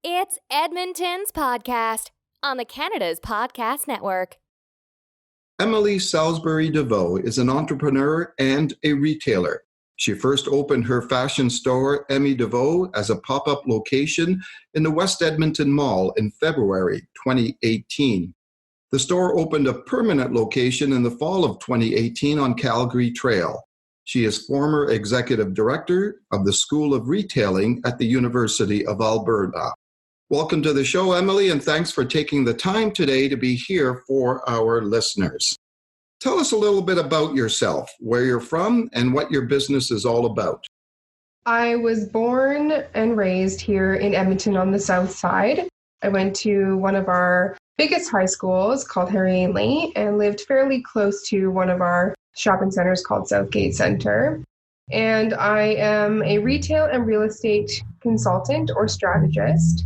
It's Edmonton's podcast on the Canada's Podcast Network. Emily Salsbury-Deveaux is an entrepreneur and a retailer. She first opened her fashion store, EMMYDEVEAUX, as a pop-up location in the West Edmonton Mall in February 2018. The store opened a permanent location in the fall of 2018 on Calgary Trail. She is former executive director of the School of Retailing at the University of Alberta. Welcome to the show, Emily, and thanks for taking the time today to be here for our listeners. Tell us a little bit about yourself, where you're from, and what your business is all about. I was born and raised here in Edmonton on the south side. I went to one of our biggest high schools called Harry Ainlay and lived fairly close to one of our shopping centers called Southgate Centre. And I am a retail and real estate consultant or strategist.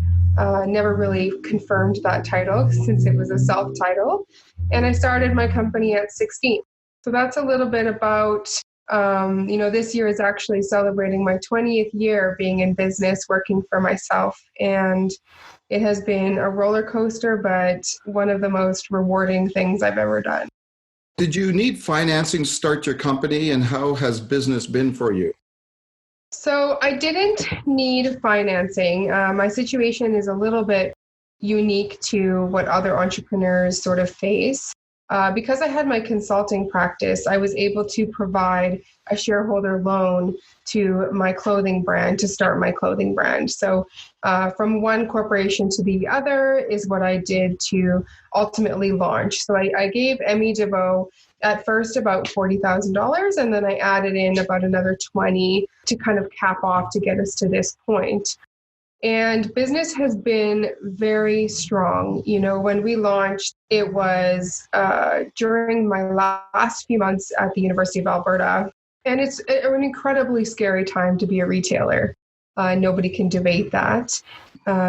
Never really confirmed that title since it was a self-title. And I started my company at 16. So that's a little bit about, this year is actually celebrating my 20th year being in business, working for myself. And it has been a roller coaster, but one of the most rewarding things I've ever done. Did you need financing to start your company, and how has business been for you? So I didn't need financing. My situation is a little bit unique to what other entrepreneurs sort of face. Because I had my consulting practice, I was able to provide a shareholder loan to my clothing brand to start my clothing brand. So from one corporation to the other is what I did to ultimately launch. So I gave EMMYDEVEAUX at first about $40,000, and then I added in about another 20 to kind of cap off to get us to this point. And business has been very strong. You know, when we launched, it was during my last few months at the University of Alberta. And it's an incredibly scary time to be a retailer. Nobody can debate that.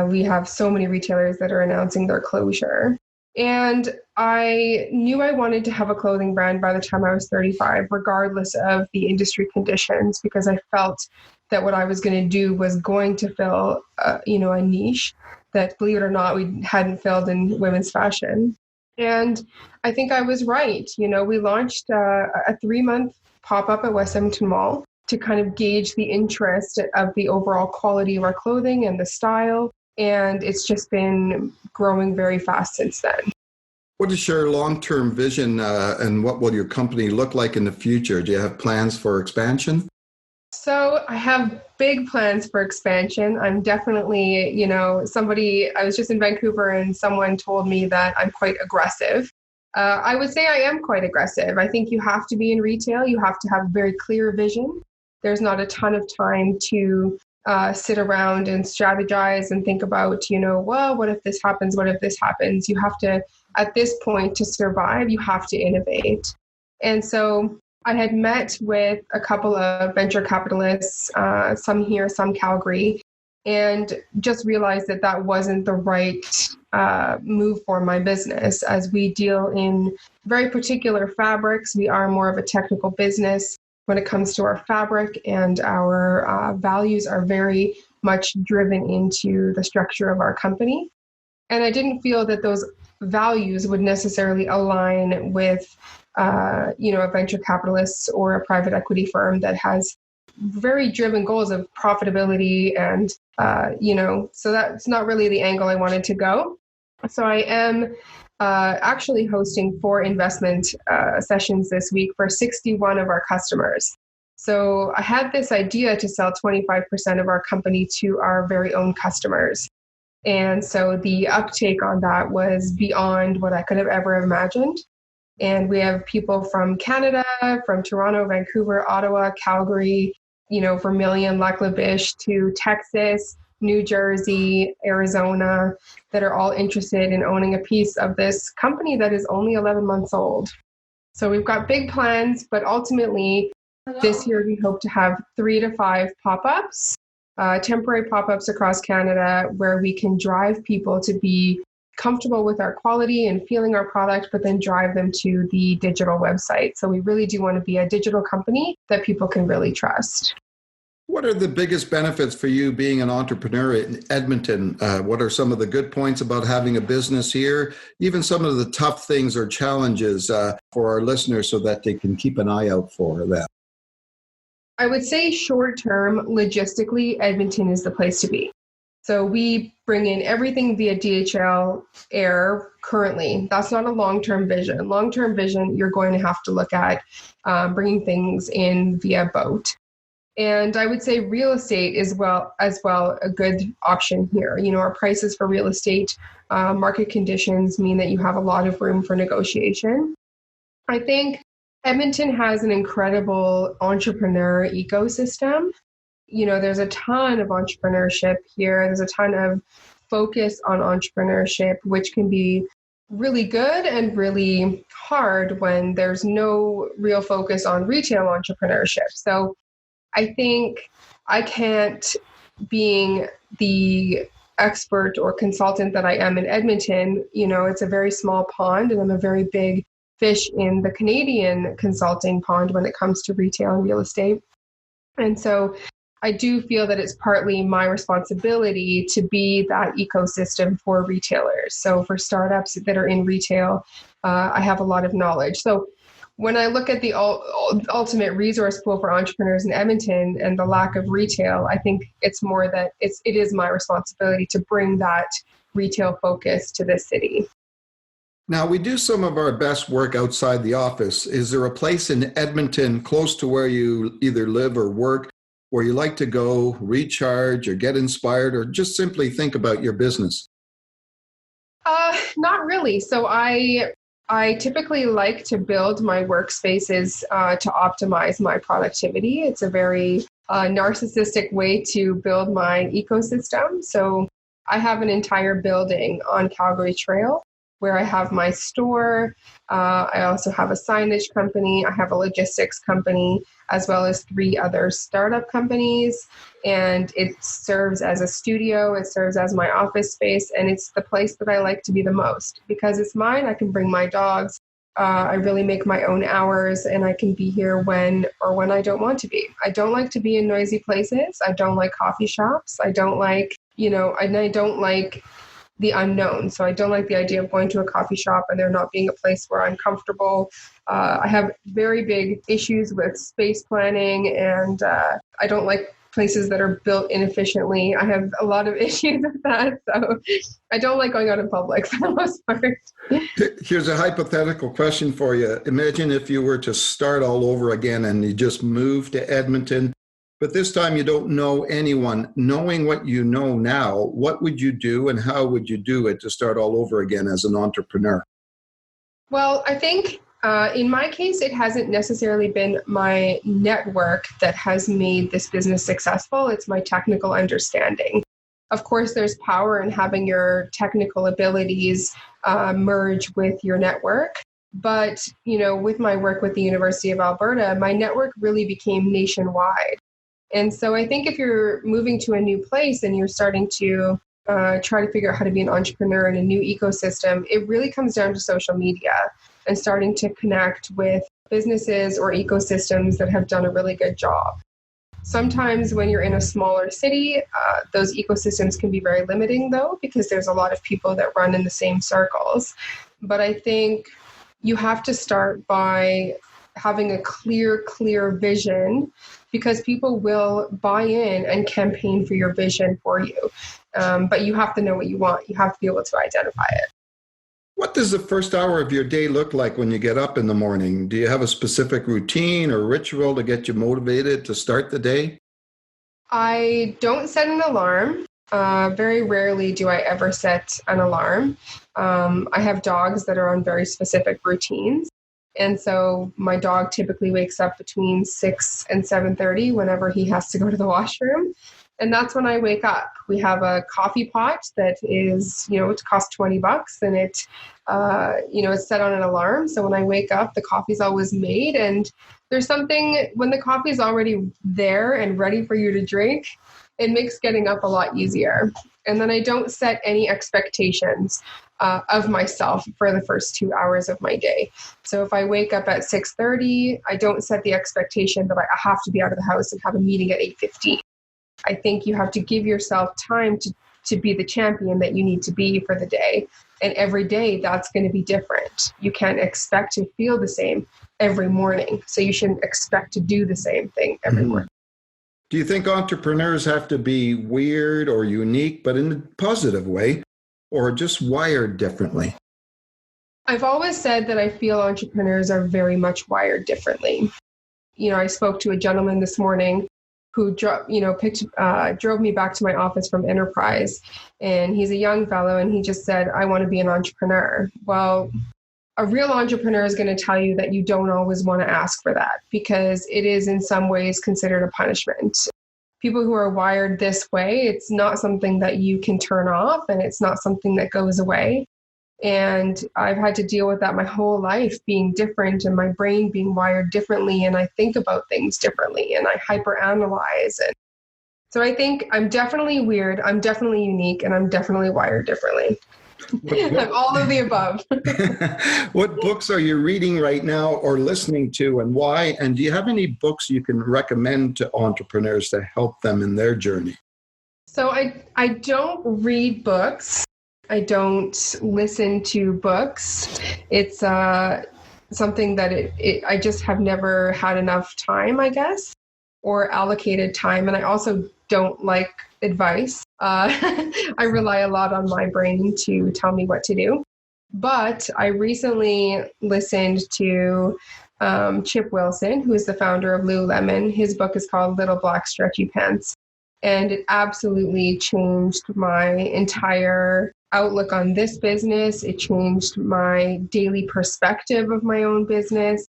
We have so many retailers that are announcing their closure. And I knew I wanted to have a clothing brand by the time I was 35, regardless of the industry conditions, because I felt that what I was going to do was going to fill, a niche that, believe it or not, we hadn't filled in women's fashion. And I think I was right. You know, we launched a 3-month pop-up at West Edmonton Mall to kind of gauge the interest of the overall quality of our clothing and the style. And it's just been growing very fast since then. What is your long-term vision and what will your company look like in the future? Do you have plans for expansion? So I have big plans for expansion. I'm definitely, I was just in Vancouver and someone told me that I'm quite aggressive. I would say I am quite aggressive. I think you have to be in retail. You have to have a very clear vision. There's not a ton of time to sit around and strategize and think about, what if this happens? What if this happens? You have to, at this point, to survive, you have to innovate. And so I had met with a couple of venture capitalists, some here, some Calgary, and just realized that that wasn't the right move for my business. As we deal in very particular fabrics, we are more of a technical business when it comes to our fabric, and our values are very much driven into the structure of our company. And I didn't feel that those values would necessarily align with a venture capitalist or a private equity firm that has very driven goals of profitability. And, so that's not really the angle I wanted to go. So I am actually hosting 4 investment sessions this week for 61 of our customers. So I had this idea to sell 25% of our company to our very own customers. And so the uptake on that was beyond what I could have ever imagined. And we have people from Canada, from Toronto, Vancouver, Ottawa, Calgary, Vermilion, Lac La Biche, to Texas, New Jersey, Arizona, that are all interested in owning a piece of this company that is only 11 months old. So we've got big plans, but ultimately this year we hope to have 3 to 5 pop-ups, temporary pop-ups across Canada, where we can drive people to be comfortable with our quality and feeling our product, but then drive them to the digital website. So we really do want to be a digital company that people can really trust. What are the biggest benefits for you being an entrepreneur in Edmonton? What are some of the good points about having a business here? Even some of the tough things or challenges for our listeners so that they can keep an eye out for that. I would say short term, logistically, Edmonton is the place to be. So we bring in everything via DHL air currently. That's not a long-term vision. Long-term vision, you're going to have to look at bringing things in via boat. And I would say real estate is as well a good option here. You know, our prices for real estate, market conditions mean that you have a lot of room for negotiation. I think Edmonton has an incredible entrepreneur ecosystem. You know, there's a ton of entrepreneurship here. There's a ton of focus on entrepreneurship, which can be really good and really hard when there's no real focus on retail entrepreneurship. So I think I can't, being the expert or consultant that I am in Edmonton, you know, it's a very small pond and I'm a very big fish in the Canadian consulting pond when it comes to retail and real estate. And so I do feel that it's partly my responsibility to be that ecosystem for retailers. So for startups that are in retail, I have a lot of knowledge. So when I look at the ultimate resource pool for entrepreneurs in Edmonton and the lack of retail, I think it's more that it is my responsibility to bring that retail focus to this city. Now, we do some of our best work outside the office. Is there a place in Edmonton close to where you either live or work where you like to go, recharge or get inspired or just simply think about your business? Not really. So I typically like to build my workspaces to optimize my productivity. It's a very narcissistic way to build my ecosystem. So I have an entire building on Calgary Trail where I have my store. I also have a signage company. I have a logistics company, as well as 3 other startup companies. And it serves as a studio. It serves as my office space. And it's the place that I like to be the most because it's mine. I can bring my dogs. I really make my own hours and I can be here when I don't want to be. I don't like to be in noisy places. I don't like coffee shops. I don't like, I don't like the unknown. So I don't like the idea of going to a coffee shop and there not being a place where I'm comfortable. I have very big issues with space planning and I don't like places that are built inefficiently. I have a lot of issues with that. So I don't like going out in public for the most part. Here's a hypothetical question for you. Imagine if you were to start all over again and you just moved to Edmonton, but this time you don't know anyone. Knowing what you know now, what would you do and how would you do it to start all over again as an entrepreneur? Well, I think in my case, it hasn't necessarily been my network that has made this business successful. It's my technical understanding. Of course, there's power in having your technical abilities merge with your network. But, with my work with the University of Alberta, my network really became nationwide. And so I think if you're moving to a new place and you're starting to try to figure out how to be an entrepreneur in a new ecosystem, it really comes down to social media and starting to connect with businesses or ecosystems that have done a really good job. Sometimes when you're in a smaller city, those ecosystems can be very limiting though, because there's a lot of people that run in the same circles. But I think you have to start by having a clear vision, because people will buy in and campaign for your vision for you. But you have to know what you want. You have to be able to identify it. What does the first hour of your day look like when you get up in the morning? Do you have a specific routine or ritual to get you motivated to start the day? I don't set an alarm. Very rarely do I ever set an alarm. I have dogs that are on very specific routines. And so my dog typically wakes up between 6 and 7:30 whenever he has to go to the washroom. And that's when I wake up. We have a coffee pot that is, it costs $20 and it's set on an alarm. So when I wake up, the coffee's always made. And there's something, when the coffee's already there and ready for you to drink, it makes getting up a lot easier. And then I don't set any expectations of myself for the first 2 hours of my day. So if I wake up at 6:30, I don't set the expectation that I have to be out of the house and have a meeting at 8:15. I think you have to give yourself time to be the champion that you need to be for the day. And every day that's going to be different. You can't expect to feel the same every morning. So you shouldn't expect to do the same thing every morning. Do you think entrepreneurs have to be weird or unique, but in a positive way, or just wired differently? I've always said that I feel entrepreneurs are very much wired differently. I spoke to a gentleman this morning who drove me back to my office from Enterprise, and he's a young fellow, and he just said, I want to be an entrepreneur. Well, a real entrepreneur is going to tell you that you don't always want to ask for that, because it is in some ways considered a punishment. People who are wired this way, it's not something that you can turn off, and it's not something that goes away. And I've had to deal with that my whole life, being different and my brain being wired differently. And I think about things differently and I hyperanalyze. And so I think I'm definitely weird. I'm definitely unique, and I'm definitely wired differently. I'm all of the above. What books are you reading right now or listening to, and why? And do you have any books you can recommend to entrepreneurs to help them in their journey? So I don't read books. I don't listen to books. It's something that I just have never had enough time, I guess, or allocated time. And I also don't like advice. I rely a lot on my brain to tell me what to do. But I recently listened to Chip Wilson, who is the founder of Lululemon. His book is called Little Black Stretchy Pants. And it absolutely changed my entire outlook on this business. It changed my daily perspective of my own business.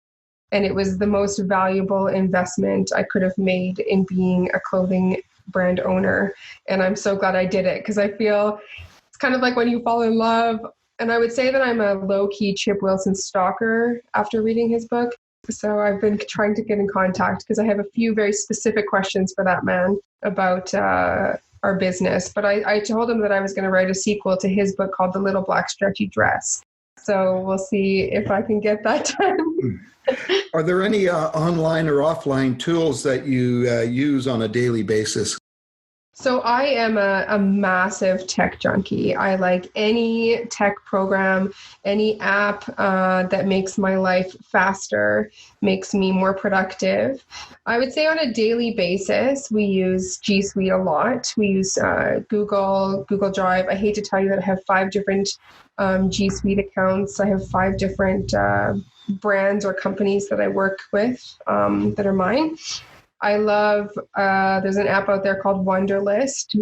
And it was the most valuable investment I could have made in being a clothing brand owner. And I'm so glad I did it, because I feel it's kind of like when you fall in love. And I would say that I'm a low-key Chip Wilson stalker after reading his book. So I've been trying to get in contact because I have a few very specific questions for that man about our business. But I told him that I was going to write a sequel to his book called The Little Black Stretchy Dress. So we'll see if I can get that done. Are there any online or offline tools that you use on a daily basis? So I am a massive tech junkie. I like any tech program, any app that makes my life faster, makes me more productive. I would say on a daily basis, we use G Suite a lot. We use Google Drive. I hate to tell you that I have 5 different G Suite accounts. I have 5 different brands or companies that I work with that are mine. I love, there's an app out there called Wunderlist,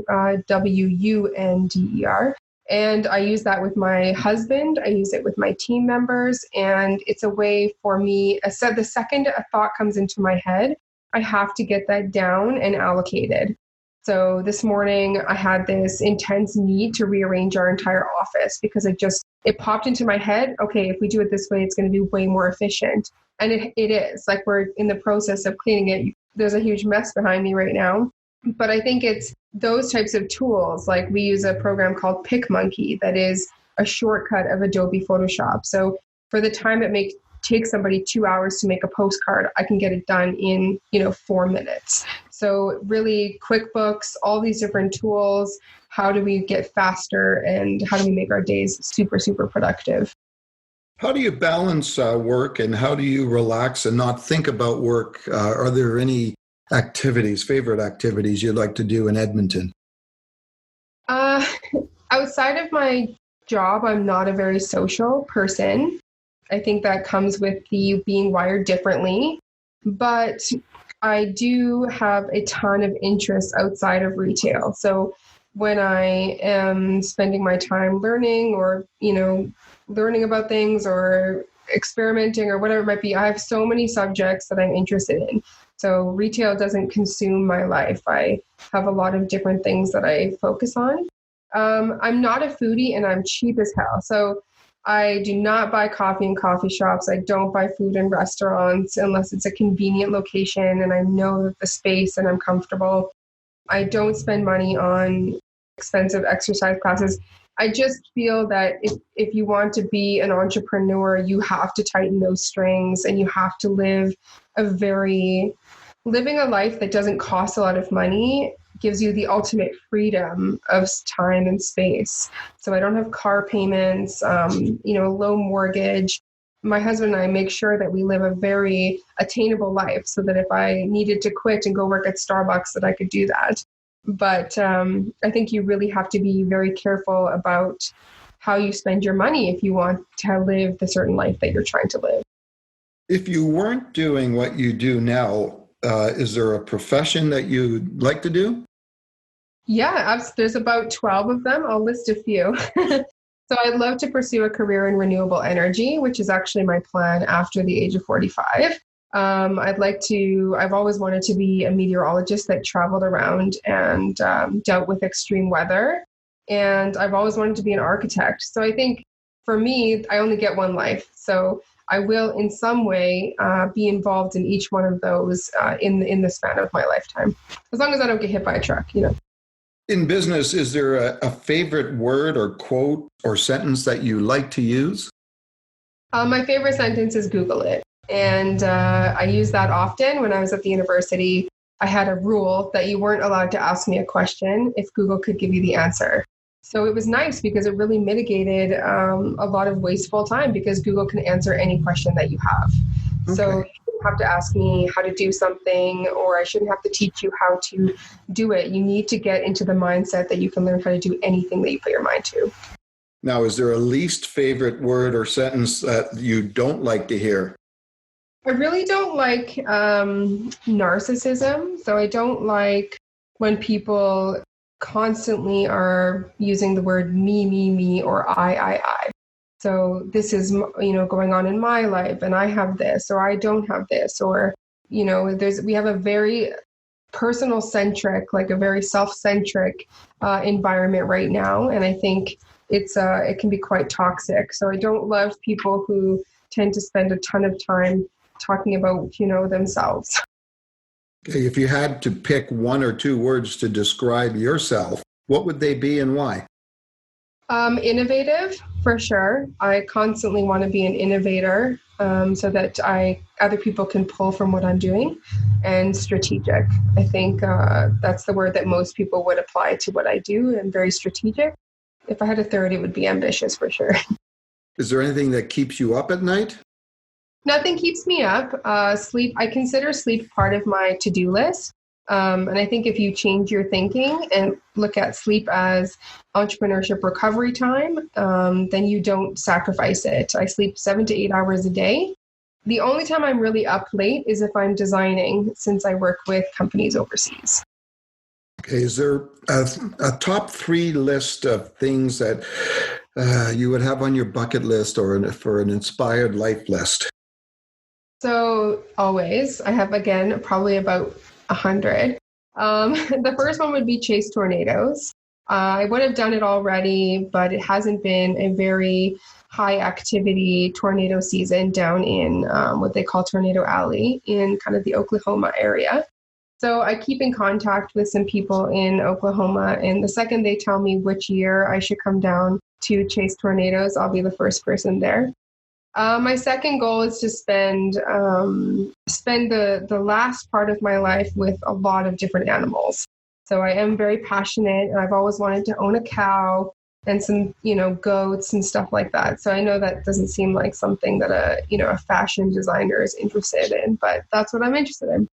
Wunder. And I use that with my husband. I use it with my team members. And it's a way for me, the second a thought comes into my head, I have to get that down and allocated. So this morning I had this intense need to rearrange our entire office because it popped into my head. Okay, if we do it this way, it's going to be way more efficient. And it is. Like, we're in the process of cleaning it. There's a huge mess behind me right now. But I think it's those types of tools. Like, we use a program called PicMonkey that is a shortcut of Adobe Photoshop. So for the time it takes somebody 2 hours to make a postcard, I can get it done in 4 minutes. So really, QuickBooks, all these different tools. How do we get faster, and how do we make our days super, super productive? How do you balance work, and how do you relax and not think about work? Are there any favorite activities you'd like to do in Edmonton? Outside of my job, I'm not a very social person. I think that comes with being wired differently. But I do have a ton of interests outside of retail. So when I am spending my time learning or, learning about things or experimenting or whatever it might be, I have so many subjects that I'm interested in. So retail doesn't consume my life. I have a lot of different things that I focus on. I'm not a foodie, and I'm cheap as hell. So I do not buy coffee in coffee shops. I don't buy food in restaurants unless it's a convenient location and I know the space and I'm comfortable. I don't spend money on expensive exercise classes. I just feel that if you want to be an entrepreneur, you have to tighten those strings and you have to living a life that doesn't cost a lot of money gives you the ultimate freedom of time and space. So I don't have car payments, low mortgage. My husband and I make sure that we live a very attainable life so that if I needed to quit and go work at Starbucks, that I could do that. But I think you really have to be very careful about how you spend your money if you want to live the certain life that you're trying to live. If you weren't doing what you do now, is there a profession that you'd like to do? Yeah, there's about 12 of them. I'll list a few. So I'd love to pursue a career in renewable energy, which is actually my plan after the age of 45. I've always wanted to be a meteorologist that traveled around and dealt with extreme weather. And I've always wanted to be an architect. So I think for me, I only get one life. So I will in some way be involved in each one of those in the span of my lifetime, as long as I don't get hit by a truck, In business, is there a favorite word or quote or sentence that you like to use? My favorite sentence is Google it. And I use that often. When I was at the university, I had a rule that you weren't allowed to ask me a question if Google could give you the answer. So it was nice because it really mitigated a lot of wasteful time because Google can answer any question that you have. Okay. So you shouldn't have to ask me how to do something, or I shouldn't have to teach you how to do it. You need to get into the mindset that you can learn how to do anything that you put your mind to. Now, is there a least favorite word or sentence that you don't like to hear? I really don't like narcissism. So I don't like when people constantly are using the word me, or I. So this is, going on in my life and I have this, or I don't have this, or, we have a very personal centric, like a very self-centric environment right now. And I think it can be quite toxic. So I don't love people who tend to spend a ton of time talking about, themselves. Okay, if you had to pick one or two words to describe yourself, what would they be and why? Innovative, for sure. I constantly want to be an innovator so that other people can pull from what I'm doing. And strategic. I think that's the word that most people would apply to what I do. I'm very strategic. If I had a third, it would be ambitious, for sure. Is there anything that keeps you up at night? Nothing keeps me up. Sleep. I consider sleep part of my to-do list. And I think if you change your thinking and look at sleep as entrepreneurship recovery time, then you don't sacrifice it. I sleep 7 to 8 hours a day. The only time I'm really up late is if I'm designing, since I work with companies overseas. Okay, is there a top 3 list of things that you would have on your bucket list or for an inspired life list? So always, I have, again, probably about 100. The first one would be chase tornadoes. I would have done it already, but it hasn't been a very high activity tornado season down in what they call Tornado Alley in kind of the Oklahoma area. So I keep in contact with some people in Oklahoma, and the second they tell me which year I should come down to chase tornadoes, I'll be the first person there. My second goal is to spend the last part of my life with a lot of different animals. So I am very passionate, and I've always wanted to own a cow and some, goats and stuff like that. So I know that doesn't seem like something that a fashion designer is interested in, but that's what I'm interested in.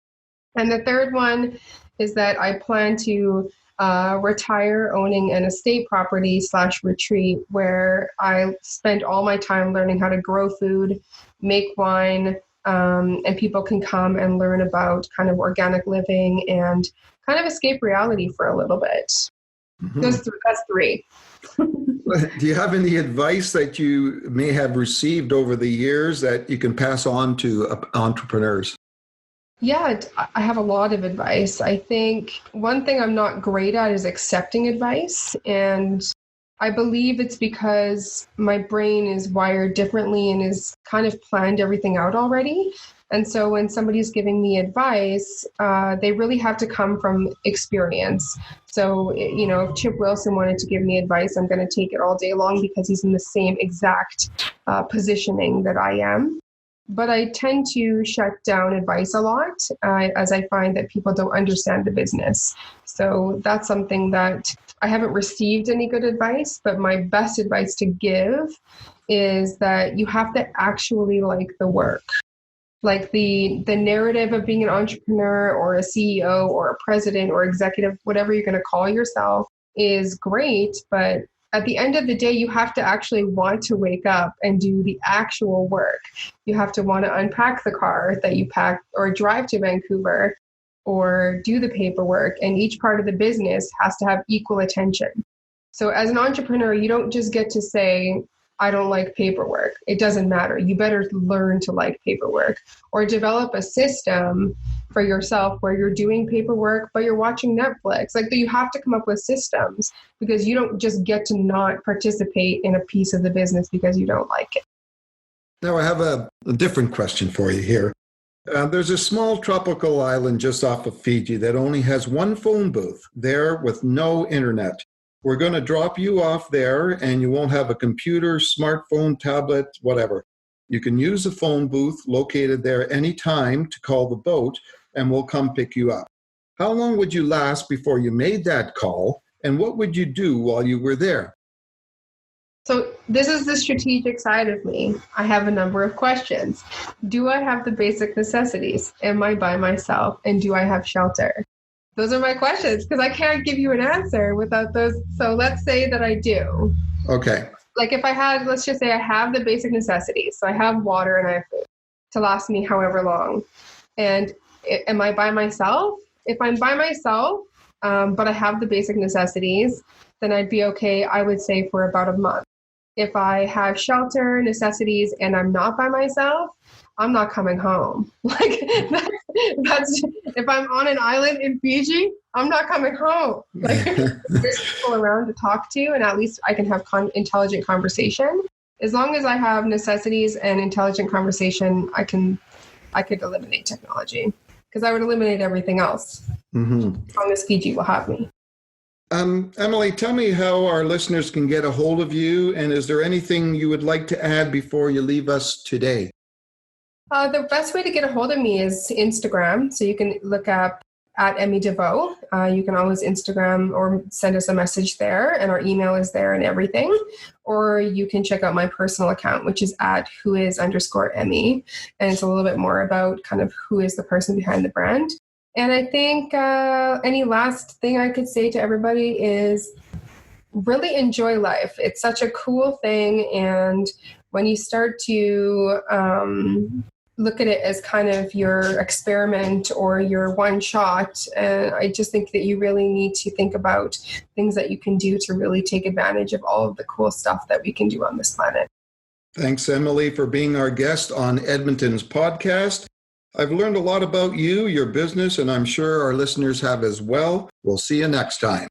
And the third one is that I plan to retire owning an estate property /retreat where I spend all my time learning how to grow food, make wine, and people can come and learn about kind of organic living and kind of escape reality for a little bit. Mm-hmm. That's 3. Do you have any advice that you may have received over the years that you can pass on to entrepreneurs? Yeah, I have a lot of advice. I think one thing I'm not great at is accepting advice. And I believe it's because my brain is wired differently and has kind of planned everything out already. And so when somebody's giving me advice, they really have to come from experience. So, if Chip Wilson wanted to give me advice, I'm going to take it all day long because he's in the same exact positioning that I am. But I tend to shut down advice a lot as I find that people don't understand the business. So that's something that I haven't received any good advice, but my best advice to give is that you have to actually like the work. Like the narrative of being an entrepreneur or a CEO or a president or executive, whatever you're going to call yourself, is great. But at the end of the day, you have to actually want to wake up and do the actual work. You have to want to unpack the car that you packed or drive to Vancouver or do the paperwork. And each part of the business has to have equal attention. So as an entrepreneur, you don't just get to say, I don't like paperwork. It doesn't matter. You better learn to like paperwork or develop a system for yourself where you're doing paperwork, but you're watching Netflix. Like, you have to come up with systems because you don't just get to not participate in a piece of the business because you don't like it. Now, I have a different question for you here. There's a small tropical island just off of Fiji that only has one phone booth there with no internet. We're going to drop you off there and you won't have a computer, smartphone, tablet, whatever. You can use a phone booth located there anytime to call the boat and we'll come pick you up. How long would you last before you made that call and what would you do while you were there? So this is the strategic side of me. I have a number of questions. Do I have the basic necessities? Am I by myself? And do I have shelter? Those are my questions because I can't give you an answer without those. So let's say that I do. Okay. Like if I had, let's just say I have the basic necessities. So I have water and I have food to last me however long. And am I by myself? If I'm by myself, but I have the basic necessities, then I'd be okay, I would say, for about a month. If I have shelter, necessities, and I'm not by myself, I'm not coming home. Like that's if I'm on an island in Fiji, I'm not coming home. Like there's people around to talk to, and at least I can have intelligent conversation. As long as I have necessities and intelligent conversation, I could eliminate technology because I would eliminate everything else. Mm-hmm. As long as Fiji will have me. Emily, tell me how our listeners can get a hold of you, and is there anything you would like to add before you leave us today? The best way to get a hold of me is Instagram. So you can look up at EMMYDEVEAUX. You can always Instagram or send us a message there, and our email is there and everything. Or you can check out my personal account, which is at whois_Emmy. And it's a little bit more about kind of who is the person behind the brand. And I think any last thing I could say to everybody is really enjoy life. It's such a cool thing. And when you start to look at it as kind of your experiment or your one shot, I just think that you really need to think about things that you can do to really take advantage of all of the cool stuff that we can do on this planet. Thanks, Emily, for being our guest on Edmonton's podcast. I've learned a lot about you, your business, and I'm sure our listeners have as well. We'll see you next time.